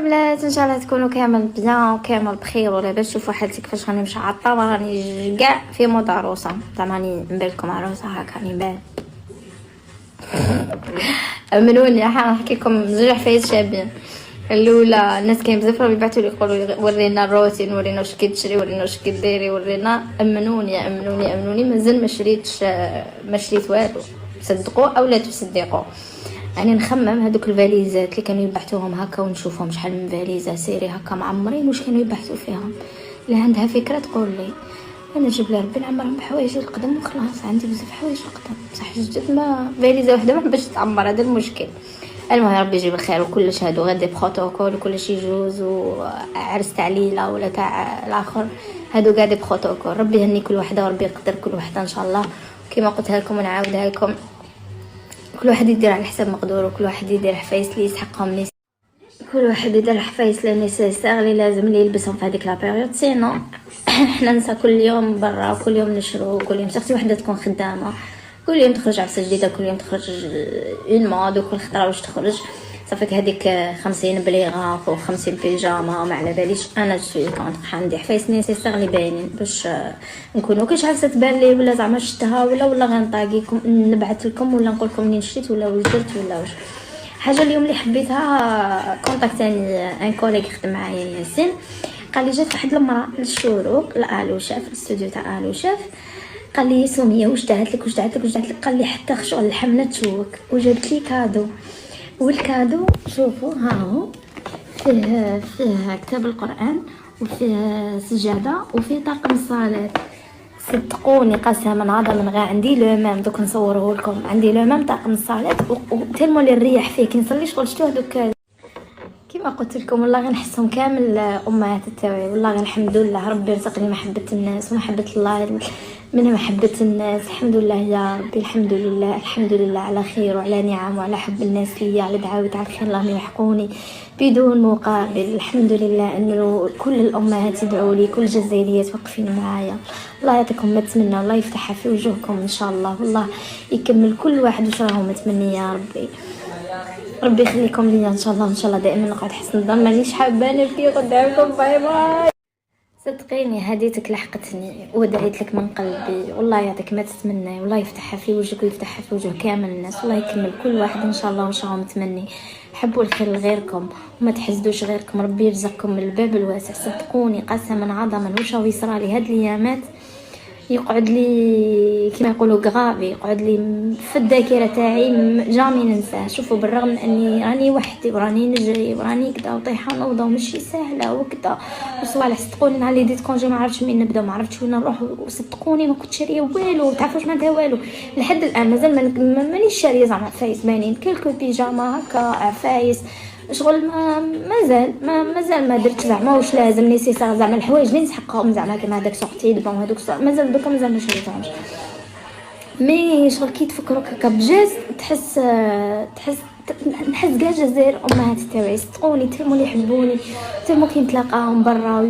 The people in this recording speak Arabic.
كاملات ان شاء الله تكونوا كامل بيان وكامل بخير ولاباس. شوفوا حالتي كيفاش راني مشعطه، راني كاع في مود عروسه، راني نبالكم عروسه هكا نبان. امنوني نحكي لكم زوج حفايس شابين. الاولى الناس كاين بزاف راهم يبعثوا لي يقولوا ورينا الروتين، ورينا واش كتشري، ورينا واش كديري، ورينا. امنوني امنوني امنوني مازال ما شريت والو، صدقوا او لا تصدقوا. يعني نخمم هذوك الفاليزات اللي كانوا يبحثوهم هكا ونشوفهم شحال من فاليزه سيري هكا معمرين، واش كانوا يبحثوا فيهم. اللي عندها فكره تقول لي. انا جيب لها ربي نعمرهم بحوايج القدم وخلاص، عندي بزاف حوايج القدم بصح جدد ما فاليزه وحده ما باش تعمر، هذا المشكل. المهم ربي يجيب الخير وكلش هادو غير دي بروتوكول وكلش يجوز، وعرس تاع ليله ولا تاع الاخر هادو قاعد بروتوكول. ربي يهني كل وحده وربي يقدر كل وحده ان شاء الله. كما قلتها لكم ونعاودها لكم، كل واحد يدير على حسب مقدوره، وكل واحد يدير حفايس اللي يسحقهم، لي كل واحد يدير الحفايس اللي نيسيسير اللي لازم اللي يلبسهم في هذيك لا بيريود. سينو احنا نسا كل يوم برا، وكل يوم نشرو، كل يوم شخصي وحده تكون خدامه، كل يوم تخرج عفسه جديده، كل يوم تخرج اون مود، وكل خطره واش تخرج صافيك هذيك 50 بليغه و 50 بيجاما ما على باليش. انا سوي كونطخ عندي حفايس نيسيسير اللي باينين باش نكونوا كاش عفسه تبان لي، ولا زعما شتها ولا غير نطاقيكم نبعث لكم ولا نقول لكم منين شريت ولا واش درت ولا واش. حاجه اليوم اللي حبيتها كونتاكتاني ان كوليغ يخدم معايا ياسين، قال لي جات واحد المراه للشروق لالو شاف الاستوديو تاع الو شاف، قال لي سميه واش دعت لك واش دعت لك واش دعت لك، قال لي حتى شغل الحمله تشوك وجابت لي كادو. والكادو شوفوا ها هو فيه كتاب القران، وفيه سجاده، وفيه طاقم صلاه. صدقوني قسما عظما غير عندي لو ميم دوك نصوره لكم، عندي لو ميم طاقم الصلاه وتلمو لي الريح فيه كي نصلي شغل شتو هذوك. كيما قلت لكم والله غير نحسهم كامل امهات تاعي، والله غير الحمد لله ربي رزقني محبه الناس ومحبه الله من محبه الناس. الحمد لله يا ربي، الحمد لله الحمد لله على خير وعلى نعم وعلى حب الناس ليا، على دعاوي على الخير اللهم يحقوني بدون مقابل. الحمد لله انه كل الامهات يدعوا لي، كل الجزائريات واقفين معايا. الله يعطيكم ما تمنى، الله يفتحها في وجوهكم ان شاء الله، والله يكمل كل واحد واش راهو متمني يا ربي. ربي يخليكم ليا ان شاء الله، ان شاء الله دائما نقعد حسن الظن، مانيش حابه نبكي قدامكم. باي باي. صدقيني هديتك لحقتني ودعيت لك من قلبي، والله يعطيك ما تتمنى، والله يفتحها في وجهك ويفتحها في وجه كامل الناس، والله يكمل كل واحد ان شاء الله واش راهو متمني. حبوا الخير لغيركم وما تحسدوش غيركم، ربي يرزقكم من الباب الواسع. صدقوني قسما عظما واش راهو يصرالي هاد الايامات يقعد لي كما يقولوا غرافي، يقعد لي في الذاكره تاعي جامي ننساه. شوفوا بالرغم من اني راني وحدي وراني نجري وراني كدا وطيحه نوضه ومشي سهله وكدا وصوالح، صدقوني نهار اللي ديت كونجي ما عرفتش منين نبدا، ما عرفتش وين نروح، وصدقوني ما كنت شاريه والو، تعرفوش معناتها والو لحد الان. مازال مانيش شاريه زعما عفايس باينين، كلكو بيجاما هكا عفايس شغل مازال ما درت زعما واش لازم نيسيسار زعما الحوايج اللي نسحقهم زعما كيما هذاك سورتي دبون هذوك مازال دوكا مازال ما شريتهمش. مي شغل كي تفكروك هكا بجاز تحس نحس كاع الجزائر امهات تاعي. صدقوني تلمو اللي يحبوني، تلمو كي نتلاقاهم برا